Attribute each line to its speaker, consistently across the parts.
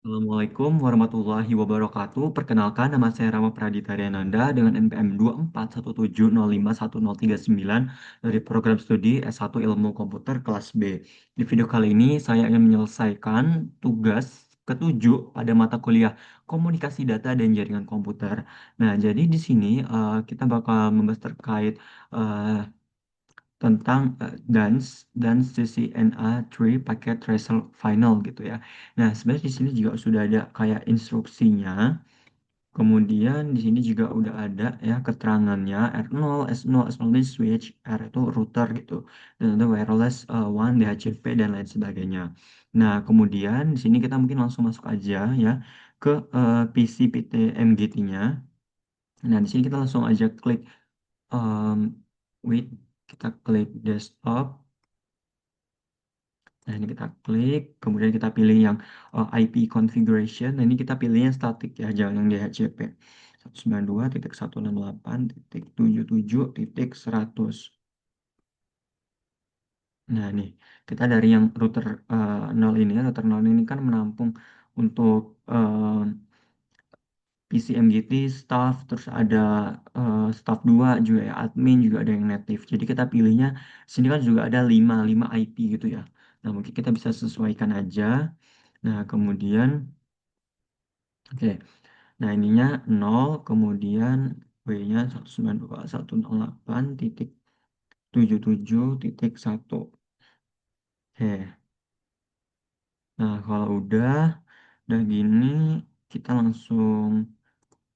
Speaker 1: Assalamualaikum warahmatullahi wabarakatuh. Perkenalkan, nama saya Rama Pradita Dyananda dengan NPM 24170511039 dari program studi S1 Ilmu Komputer kelas B. Di video kali ini saya ingin menyelesaikan tugas ketujuh pada mata kuliah Komunikasi Data dan Jaringan Komputer. Nah, jadi di sini kita bakal membahas terkait eh, tentang dan CCNA 3 Packet Tracer Final gitu ya. Nah, sebenarnya di sini juga sudah ada kayak instruksinya. Kemudian di sini juga udah ada ya keterangannya R0, S0, S0 ini switch, R itu router gitu. Dan ada wireless WAN, DHCP dan lain sebagainya. Nah, kemudian di sini kita mungkin langsung masuk aja ya ke PC PT MGT-nya. Nah, di sini kita langsung aja klik um, with kita klik desktop. Nah, ini kita klik, kemudian kita pilih yang IP configuration. Nah, ini kita pilih yang static ya, jangan yang DHCP. 192.168.77.100. Nah, nih, kita dari yang router 0 ini, ya, router 0 ini kan menampung untuk PCMGT, staff, terus ada staff 2 juga ya, admin juga ada yang native. Jadi kita pilihnya, sini kan juga ada 5 IP gitu ya. Nah, mungkin kita bisa sesuaikan aja. Nah, kemudian, oke. Nah, ininya 0, kemudian W-nya 192.168.77.1. Oke. Nah, kalau udah gini, kita langsung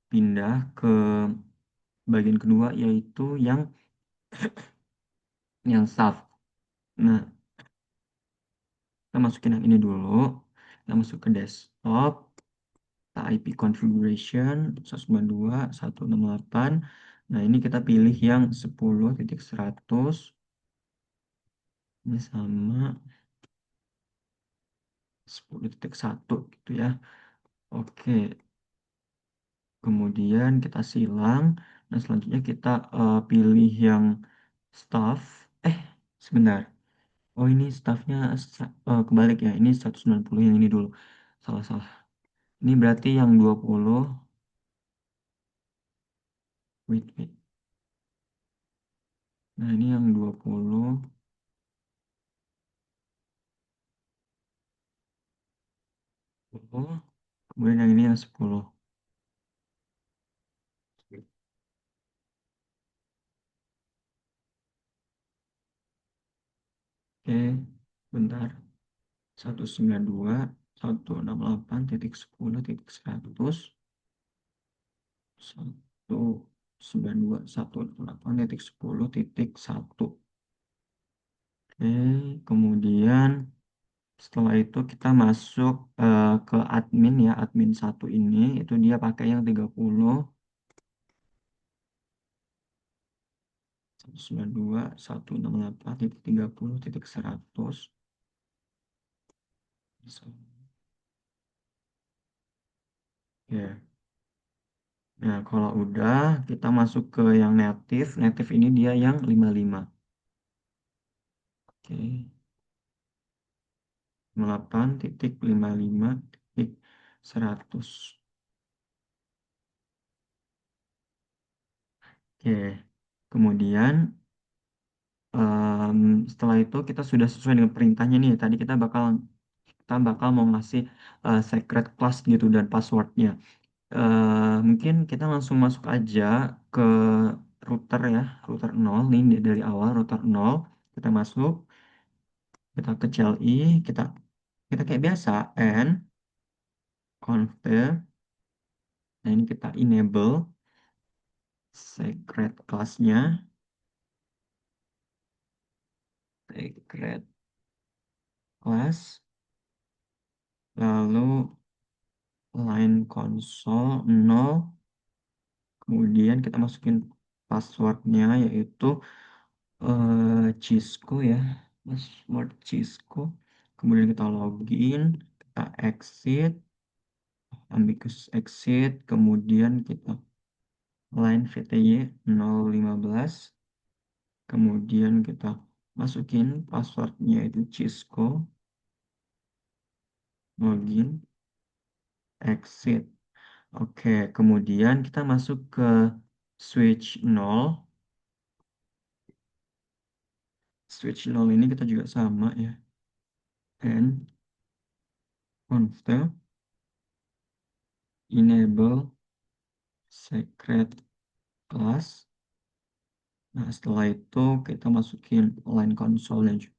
Speaker 1: pindah ke bagian kedua, yaitu yang staff. Nah, kita masukin yang ini dulu. Kita masuk ke desktop. Kita IP configuration 192.168. Nah, ini kita pilih yang 10.100. Ini sama 10.1 gitu ya. Oke, kemudian kita silang. Nah, selanjutnya kita pilih yang staff. Eh, sebentar. Oh, ini staffnya kebalik ya. Ini 190 yang ini dulu. Salah-salah. Ini berarti yang 20. Wait. Nah, ini yang 20. Kemudian yang ini yang 10. Oke, bentar. 192.168.10.100. 192.168.10.1. Oke, kemudian setelah itu kita masuk ke admin ya, admin satu ini, itu dia pakai yang 30. 192.168.30.100. Ya. Nah, kalau udah, kita masuk ke yang native. Native ini dia yang 55. Oke, 58.55.100. Oke, kemudian setelah itu kita sudah sesuai dengan perintahnya nih. Tadi kita bakal mau ngasih secret class gitu dan passwordnya. Mungkin kita langsung masuk aja ke router ya, router 0 nih dari awal router 0. Kita masuk, kita ke CLI, kita kita kayak biasa n config. Nah, ini kita enable secret class-nya, secret class, lalu line console 0, kemudian kita masukin passwordnya yaitu Cisco ya, password Cisco. Kemudian kita login, kita exit, ambiguous exit, kemudian kita line VTY 015, kemudian kita masukin passwordnya itu Cisco, login. exit. Oke, kemudian kita masuk ke switch 0. Switch 0 ini kita juga sama ya. And config enable secret class. Nah, setelah itu kita masukin line console-nya juga.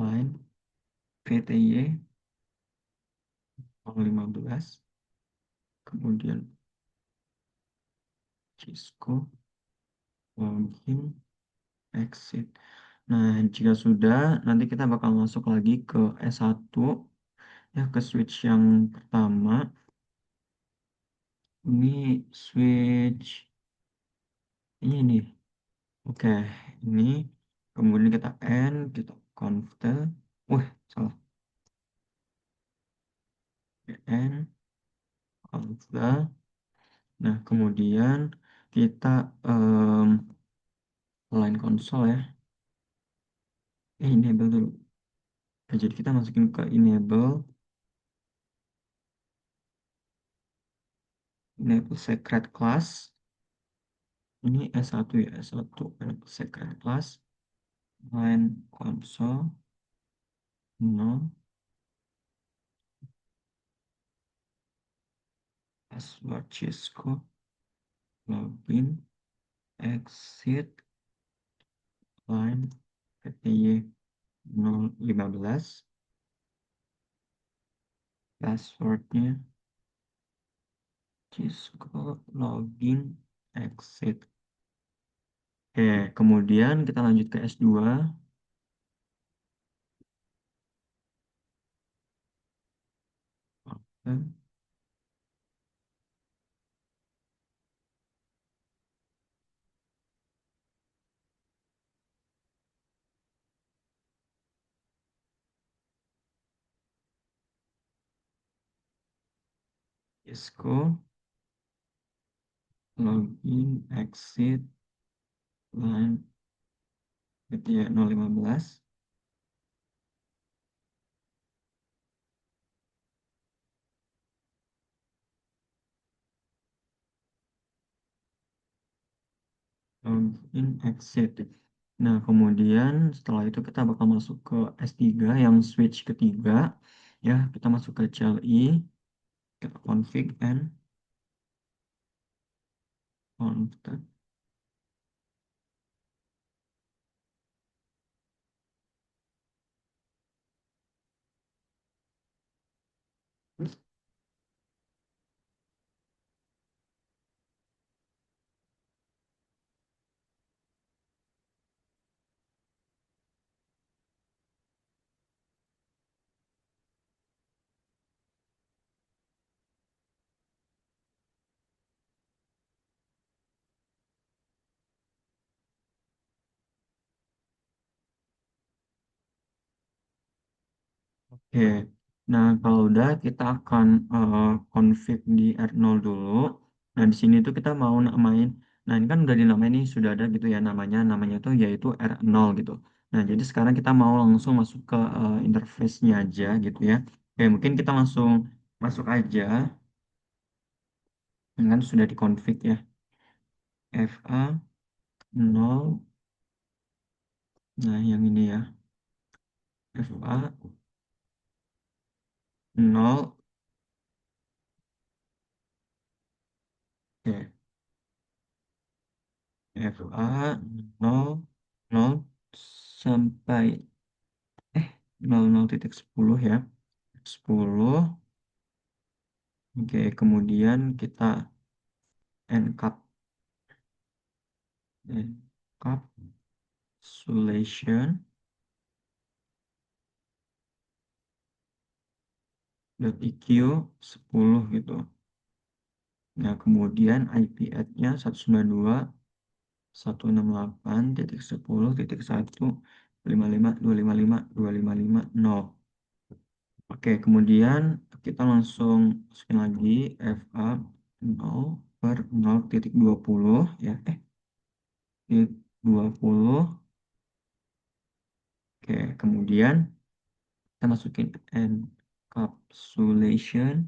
Speaker 1: Line VTY 015. Kemudian Cisco login exit. Nah, jika sudah, nanti kita bakal masuk lagi ke S1 ya, ke switch yang pertama. Ini switch ini nih. Oke, ini kemudian kita N, kita config. Wah, salah. N, config. Nah, kemudian kita line console ya. Enable dulu. Nah, jadi kita masukin ke enable secret class. Ini S1 ya, S1 enable secret class. Line console no password Cisco login exit line PTY 015 passwordnya Cisco login exit. Oke, kemudian kita lanjut ke S2. Oke, Cisco login exit line PTY 015. Login exit. Nah, kemudian setelah itu kita bakal masuk ke S3 yang switch ketiga. Ya, kita masuk ke CLI, kita config and config. Oke, nah kalau udah kita akan config di R0 dulu. Nah di sini tuh kita mau namain, nah ini kan udah dinamain nih, sudah ada gitu ya namanya tuh yaitu R0 gitu. Nah jadi sekarang kita mau langsung masuk ke interface-nya aja gitu ya. Oke, mungkin kita langsung masuk aja, kan sudah dikonfig ya. FA 0, nah yang ini ya, FA 0, oke. FA 0, 0 sampai 00.10 ya. 10. Oke, kemudian kita encapsulation .eq 10 gitu. Nah, kemudian IP add-nya 192.168.10.1.55.255.255.0. Oke, kemudian kita langsung masukin lagi FA 0/0,20 ya. Titik 20. Oke, kemudian kita masukin encapsulation.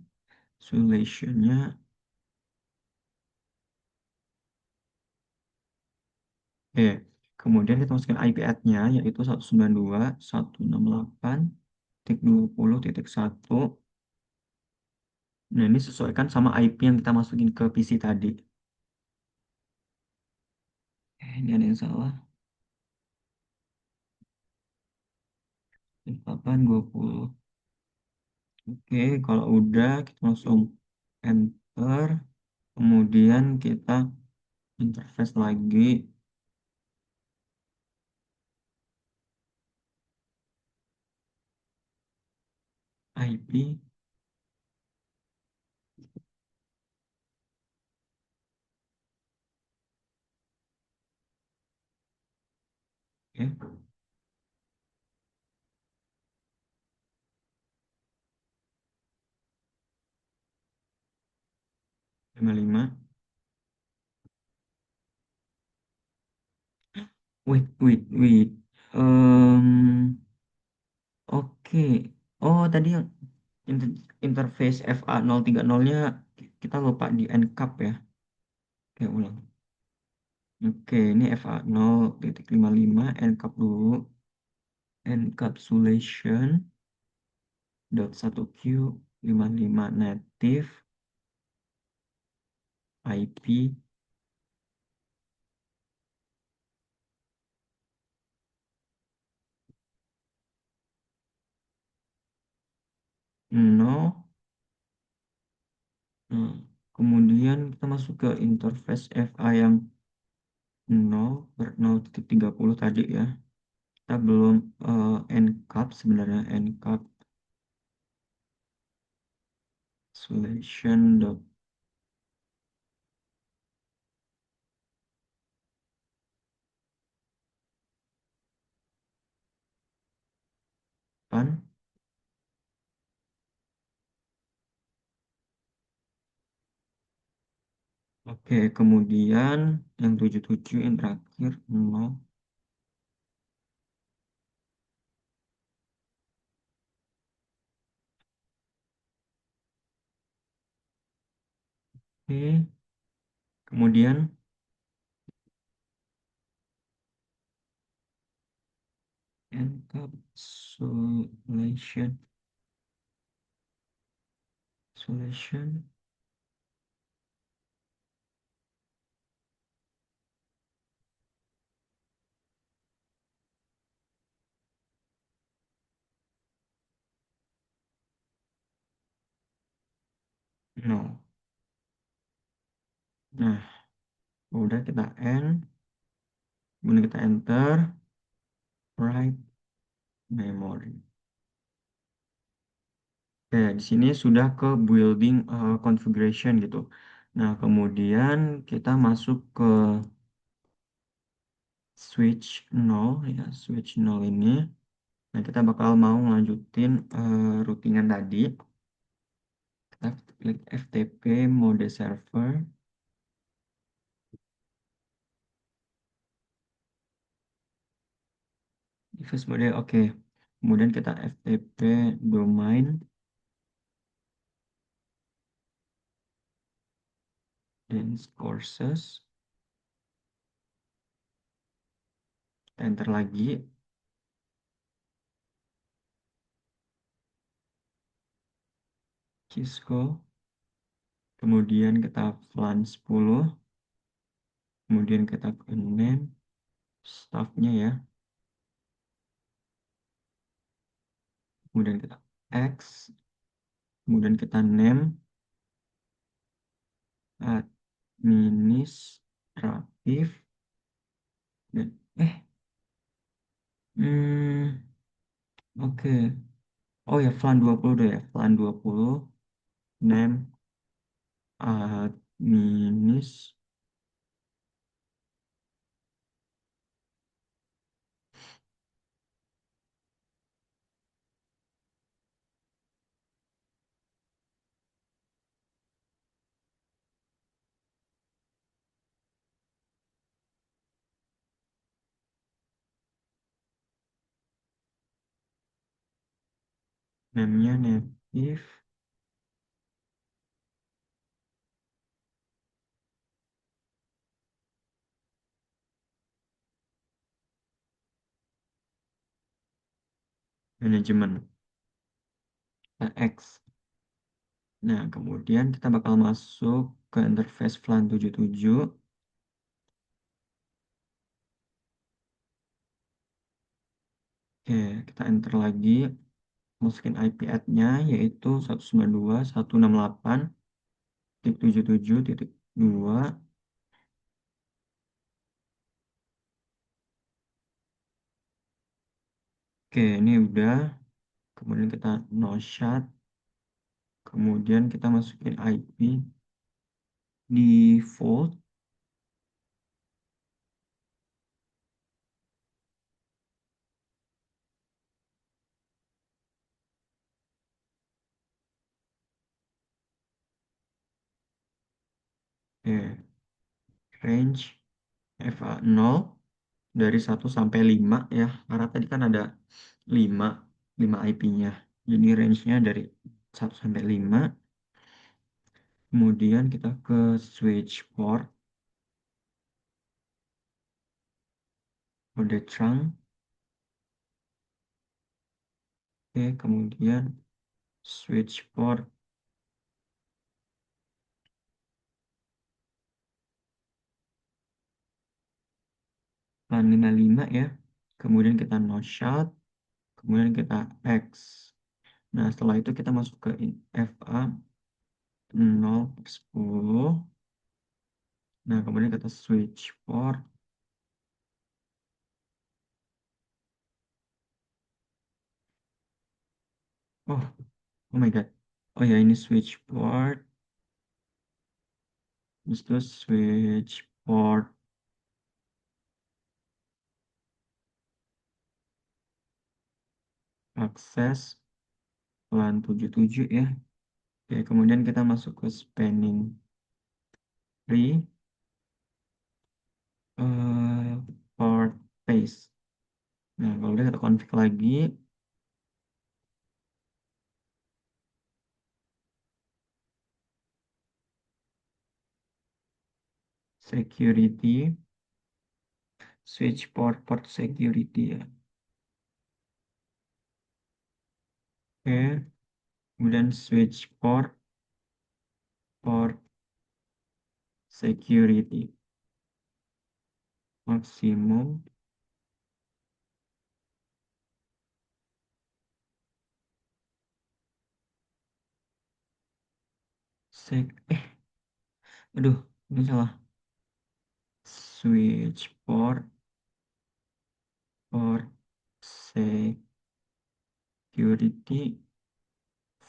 Speaker 1: Encapsulationnya, oke. Kemudian kita masukin IP add-nya, yaitu 192.168.20.1. Nah, ini sesuaikan sama IP yang kita masukin ke PC tadi. Ini ada yang salah. 820. Oke, kalau udah kita langsung enter. Kemudian kita interface lagi IP. Oke, 55. Wait, wait, wait. Oke. Oh, tadi yang interface FA030-nya kita lupa di encap ya. Oke, ulang. Oke, ini FA0.55 encap dulu. Encapsulation .1Q55 native IP no. Nah, kemudian kita masuk ke interface FA yang 0/0.30 tadi ya. Kita belum encap sebenarnya, encapsulation dot pan. Oke, kemudian yang 77 yang terakhir 0. Oke, kemudian encapsulation solution no. Nah, udah kita end, kemudian kita enter write memory. Oke, di sini sudah ke building configuration gitu. Nah, kemudian kita masuk ke switch 0 ya, switch 0 ini. Nah, kita bakal mau ngelanjutin routingan tadi. Kita klik FTP mode server, device mode oke. Kemudian kita FTP domain dan courses. Enter lagi. Cisco. Kemudian kita VLAN 10. Kemudian kita ke name staffnya ya. Kemudian kita X. Kemudian kita name administratif. Dan hmm, oke. Oh ya, VLAN 20 deh ya. VLAN 20 name adminis. Namanya native management. Nah, X. Nah, kemudian kita bakal masuk ke interface VLAN 77. Oke, kita enter lagi. Masukin IP add-nya yaitu 192.168.77.2. Oke, ini udah. Kemudian kita no shot. Kemudian kita masukin IP default. Oke, range FA0 dari 1 sampai 5 ya. Karena tadi kan ada 5 5 IP-nya. Jadi range-nya dari 1 sampai 5. Kemudian kita ke switch port, kode trunk. Oke, kemudian switch port LAN 55 ya. Kemudian kita no shot, kemudian kita X. Nah, setelah itu kita masuk ke FA 0/10. Nah, kemudian kita switch port. Oh, oh my God. Oh ya, ini switch port. Terus itu switch port akses LAN 77 ya. Oke, kemudian kita masuk ke spanning tree, eh, port paste. Nah, kalau udah kita config lagi, security, switch port security ya. Oke, kemudian switch port security maksimum. Sec aduh, ini salah. Switch port security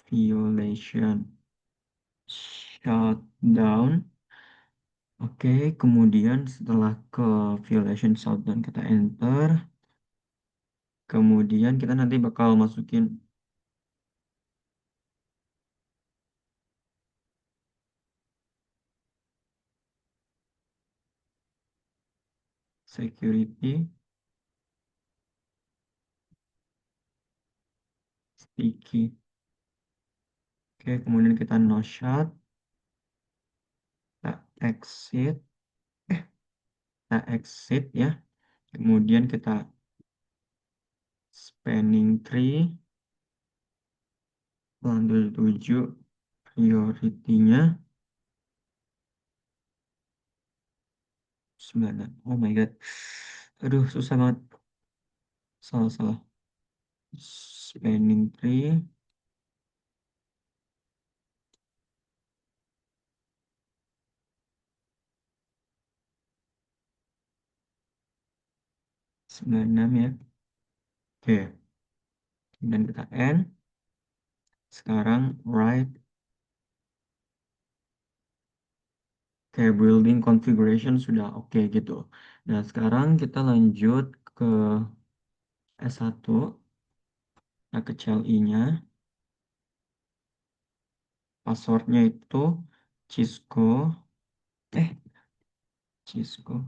Speaker 1: violation shutdown. Oke, kemudian setelah ke violation shutdown kita enter. Kemudian kita nanti bakal masukin security sticky. Oke, kemudian kita no shot, kita exit, eh, kita exit ya. Kemudian kita spanning tree, lantai 7, priority-nya 9. Oh my God. Aduh, susah banget. Salah. Spanning tree, 96 ya. Oke, dan kita end. Sekarang write. Kayak building configuration sudah oke gitu. Nah, sekarang kita lanjut ke S1. Nah, ke CLI-nya. Passwordnya itu Cisco. Eh, Cisco.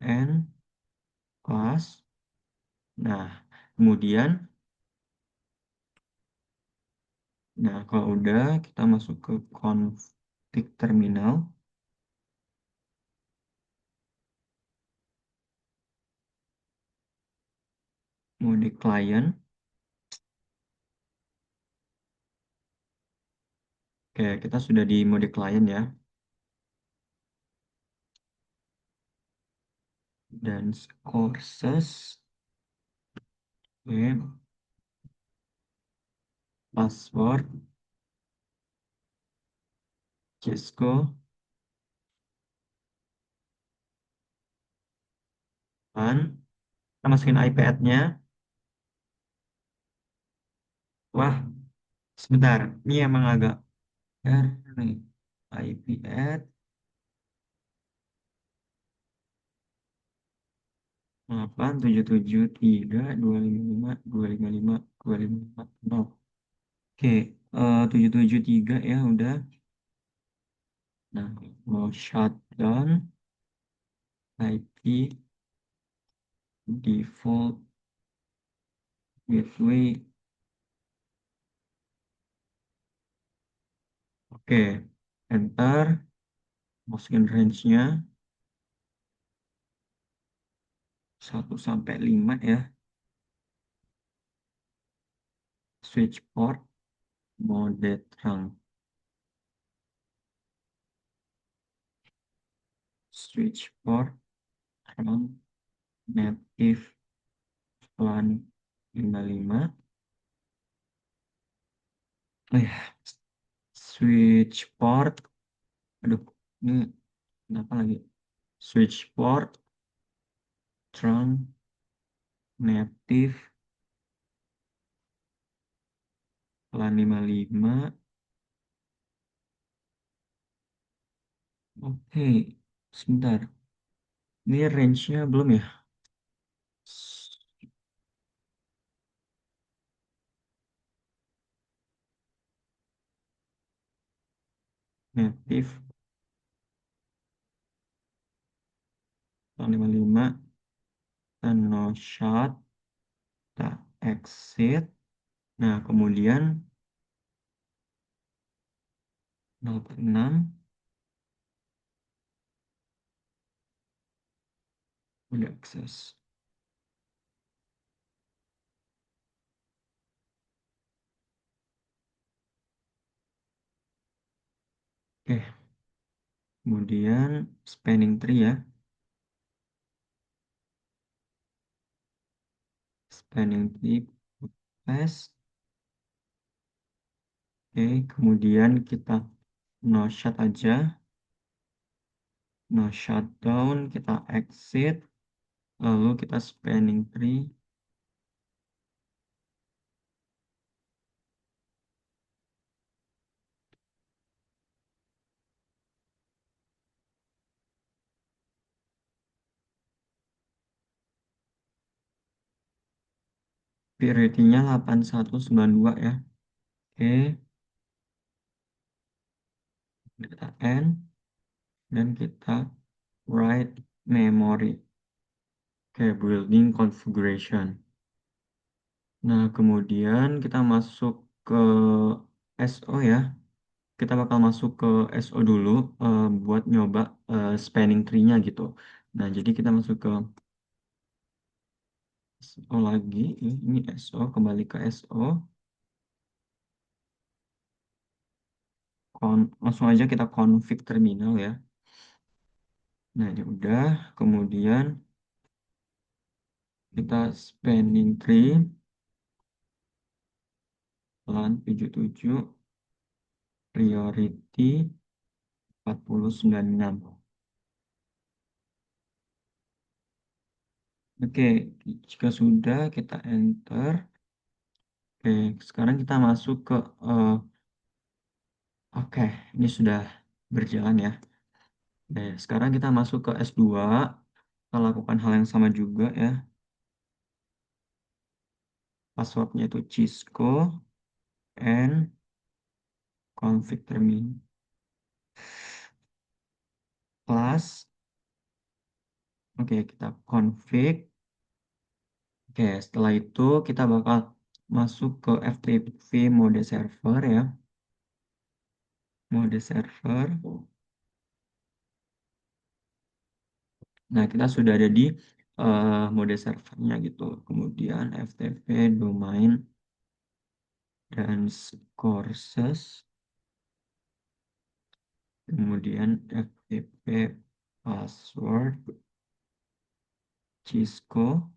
Speaker 1: N class. Nah, kemudian Nah, kalau udah, kita masuk ke config terminal, mode client. Oke, kita sudah di mode client ya. Dan courses, oke, password, Cisco, dan kita masukin IP-nya. Wah, sebentar. Ini emang agak nih. IP-add 87732552555. Oke, 773 ya udah. Nah, mau shutdown IP default gateway. Oke, enter, masukin range-nya 1 sampai 5 ya. Switch port, mode trunk, switch port, trunk, native, LAN 55. Oh ya, switch port. Aduh, ini kenapa lagi? Switch port, trunk, native, LAN 55. Oke, sebentar. Ini range-nya belum ya? Native, LAN 55, dan no shot, kita exit. Nah, kemudian 0,6 udah akses. Oke, kemudian spanning tree ya. Spanning tree, paste. Oke, kemudian kita no shot aja. No shutdown, kita exit. Lalu kita spanning tree. Priority-nya 8192 ya. Oke, kita end. Dan kita write memory. Oke, building configuration. Nah, kemudian kita masuk ke SO ya. Kita bakal masuk ke SO dulu buat nyoba spanning tree-nya gitu. Nah, jadi kita masuk ke SO lagi. Ini SO, kembali ke SO. Langsung aja kita config terminal ya. Nah, ini udah. Kemudian kita spanning tree LAN 77 priority 4096. Oke, jika sudah kita enter. Oke, sekarang kita masuk ke oke, ini sudah berjalan ya. Oke, sekarang kita masuk ke S2. Kita lakukan hal yang sama juga ya. Passwordnya itu Cisco and config terminal plus. Oke, kita config. Oke, setelah itu kita bakal masuk ke FTP mode server ya, mode server. Nah, kita sudah ada di mode servernya gitu. Kemudian FTP domain dan courses, kemudian FTP password, Cisco,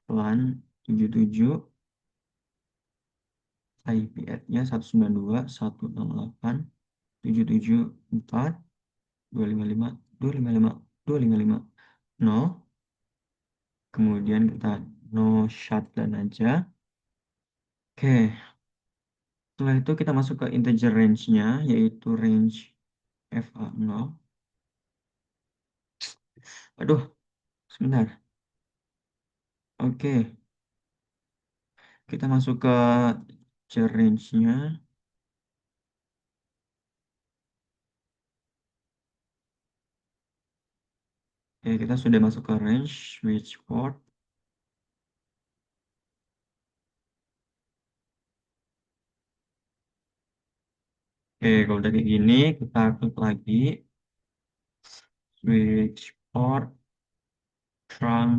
Speaker 1: LAN 77, IP address-nya 192.168.734.255.255.255.0. Kemudian kita no shutdown aja. Oke, setelah itu kita masuk ke integer range-nya, yaitu range FA0. Aduh, sebentar. Oke, kita masuk ke integer range-nya. Oke, kita sudah masuk ke range switch port. Oke, kalau udah kayak gini, kita klik lagi switch port trunk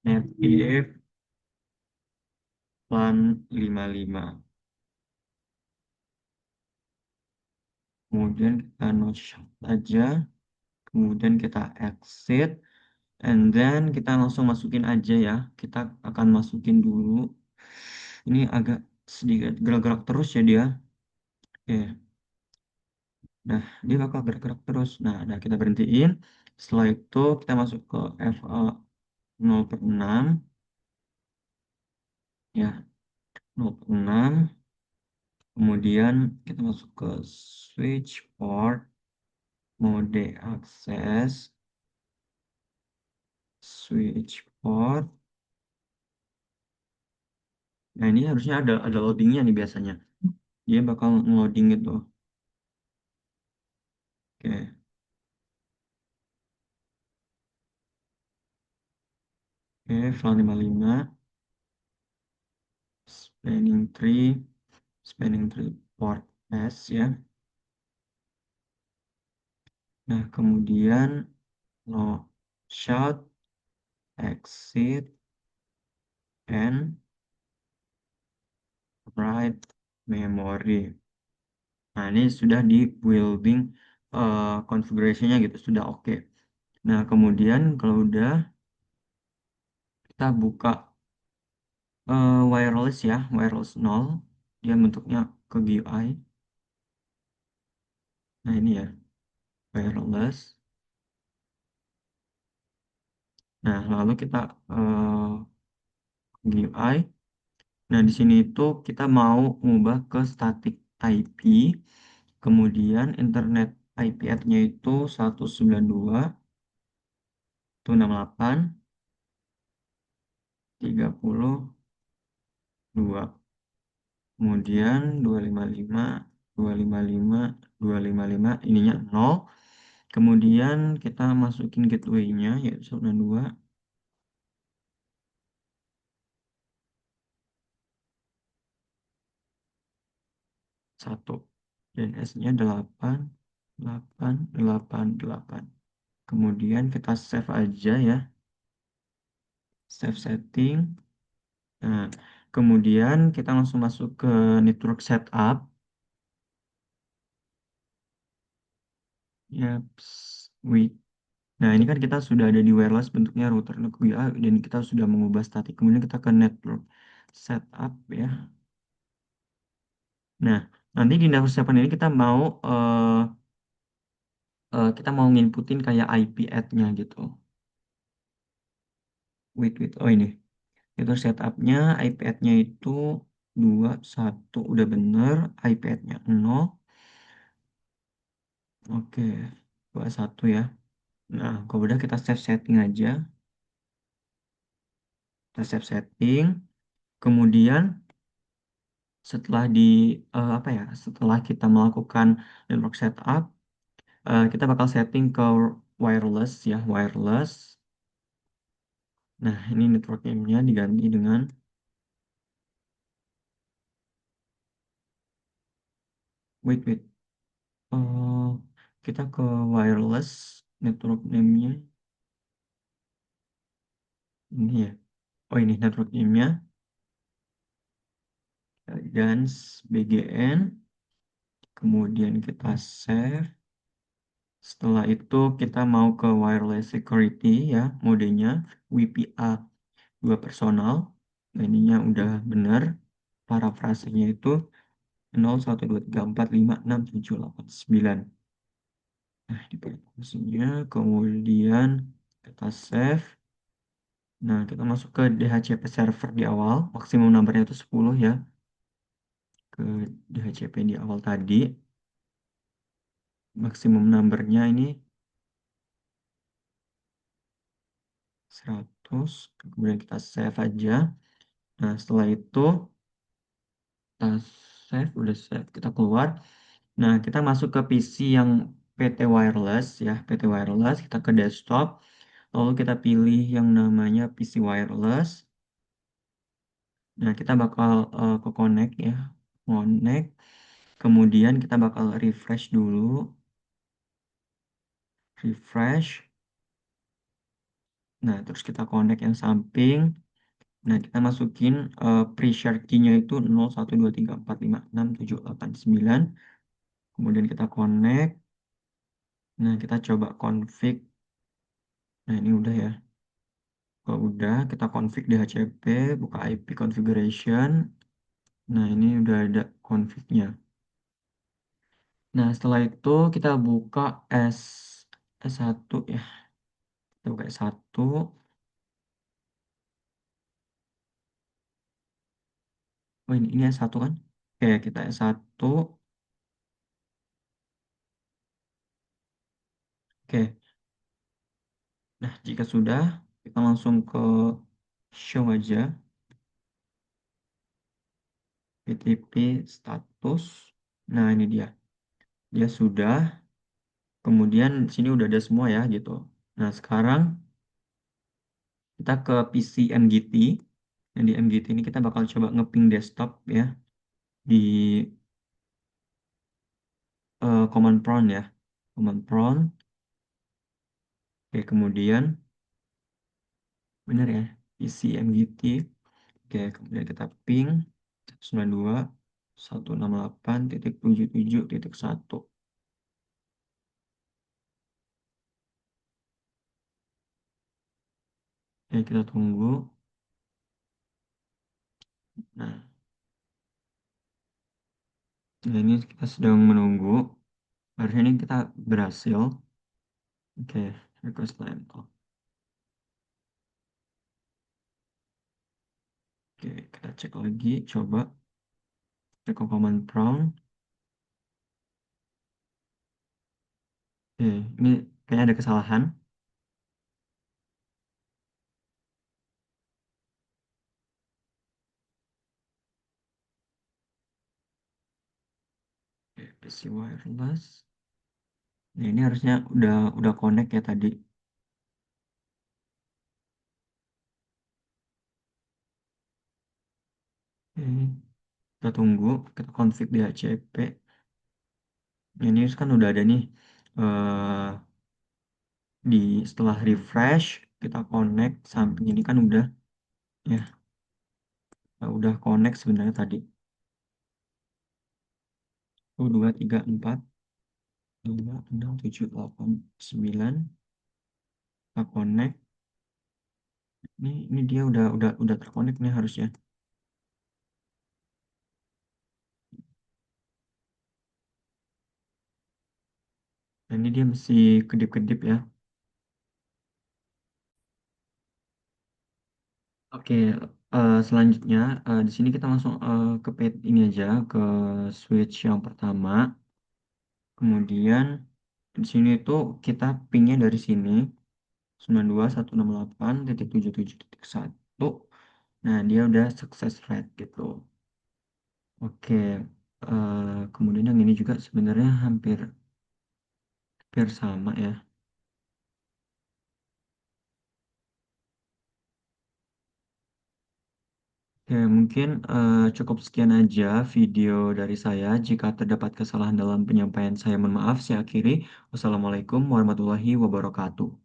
Speaker 1: native LAN 55. Kemudian kita no shut aja. Kemudian kita exit. And then kita langsung masukin aja ya. Kita akan masukin dulu. Ini agak sedikit gerak-gerak terus ya dia. Oke. Nah, dia bakal gerak-gerak terus. Nah, kita berhentiin. Setelah itu kita masuk ke FA 0/6. Ya, 0/6. Kemudian kita masuk ke switch port, mode akses, switch port. Nah, ini harusnya ada loadingnya nih biasanya. Dia bakal ngeloading gitu. Oke. Oke, file 55, spanning tree port S ya. Nah, kemudian no shut, exit, and write memory. Nah, ini sudah di building configuration-nya gitu, sudah oke. Nah, kemudian kalau udah kita buka wireless ya, wireless 0. Dia bentuknya ke GUI. Nah, ini ya, wireless. Nah, lalu kita GUI. Nah, di sini itu kita mau mengubah ke static IP. Kemudian internet IP address-nya itu 192.168.30.2. Kemudian 255.255.255 ininya 0. Kemudian kita masukin gateway-nya yaitu 192.1 dan S-nya 8.8.8.8. Kemudian kita save aja ya. Save setting. Nah, kemudian kita langsung masuk ke network setup. Yaps, wait. Nah, ini kan kita sudah ada di wireless bentuknya router NUC-VIA dan kita sudah mengubah statik. Kemudian kita ke network setup ya. Nah, nanti di network setup ini kita mau nginputin kayak IP add-nya gitu. Wait. Oh ini. Itu setupnya IP add-nya itu 21 udah bener. IP add-nya 0. Oke, 21 ya. Nah, kalau udah kita save setting aja. Kita save setting. Kemudian setelah apa ya? Setelah kita melakukan network setup, kita bakal setting ke wireless ya, wireless. Nah, ini network name-nya diganti dengan wait. Oh, kita ke wireless network name-nya ini ya. Oh, ini network name-nya dan BGN. Kemudian kita save. Setelah itu kita mau ke wireless security ya, modenya WPA 2 personal. Nah, ininya udah benar. Parafrasenya itu 0123456789. Nah, di parafrasenya kemudian kita save. Nah, kita masuk ke DHCP server di awal. Maksimum numbernya itu 10 ya. Ke DHCP di awal tadi. Maksimum numbernya ini 100. Kemudian kita save aja. Nah, setelah itu kita save, udah save, kita keluar. Nah, kita masuk ke PC yang PT Wireless ya, PT Wireless, kita ke desktop, lalu kita pilih yang namanya PC Wireless. Nah, kita bakal ke connect ya, connect. Kemudian kita bakal refresh dulu, refresh. Nah, terus kita connect yang samping. Nah, kita masukin pre-share key-nya itu 0123456789. Kemudian kita connect. Nah, kita coba config. Nah, ini udah ya. Kalau udah, kita config DHCP, buka IP configuration. Nah, ini udah ada config-nya. Nah, setelah itu kita buka S1 ya. Kita buka S1. Oh, ini S1 kan? Oke, kita S1. Oke, nah jika sudah, kita langsung ke show aja. PTP status. Nah, ini dia. Dia sudah. Kemudian di sini udah ada semua ya gitu. Nah, sekarang kita ke PC MGT. Yang di MGT ini kita bakal coba ngeping desktop ya di command prompt ya. Command prompt. Oke, kemudian benar ya, PC MGT. Oke, kemudian kita ping 192.168.77.1. Oke, kita tunggu. Nah, ini kita sedang menunggu. Harusnya ini kita berhasil. Oke, request time. Oke, kita cek lagi. Coba cek ke command prompt. Oke, ini kayaknya ada kesalahan. Oke, PC wireless. Nah, ini harusnya udah connect ya tadi. Oke, kita tunggu. Kita config DHCP. Nah, ini kan udah ada nih. eh setelah refresh, kita connect. Samping ini kan ya udah connect sebenarnya tadi. 1, 2, 3, 4, 5, 6, 7, 8, 9. Kita connect. Ini dia udah terkonek nih harusnya. Dan ini dia masih kedip-kedip ya. Oke, selanjutnya di sini kita langsung ke page ini aja, ke switch yang pertama. Kemudian di sini itu kita pingnya dari sini 92.168.77.1. Nah, dia udah success rate gitu. Oke, kemudian yang ini juga sebenarnya hampir hampir sama ya. Oke, mungkin cukup sekian aja video dari saya. Jika terdapat kesalahan dalam penyampaian saya, mohon maaf. Saya akhiri. Wassalamualaikum warahmatullahi wabarakatuh.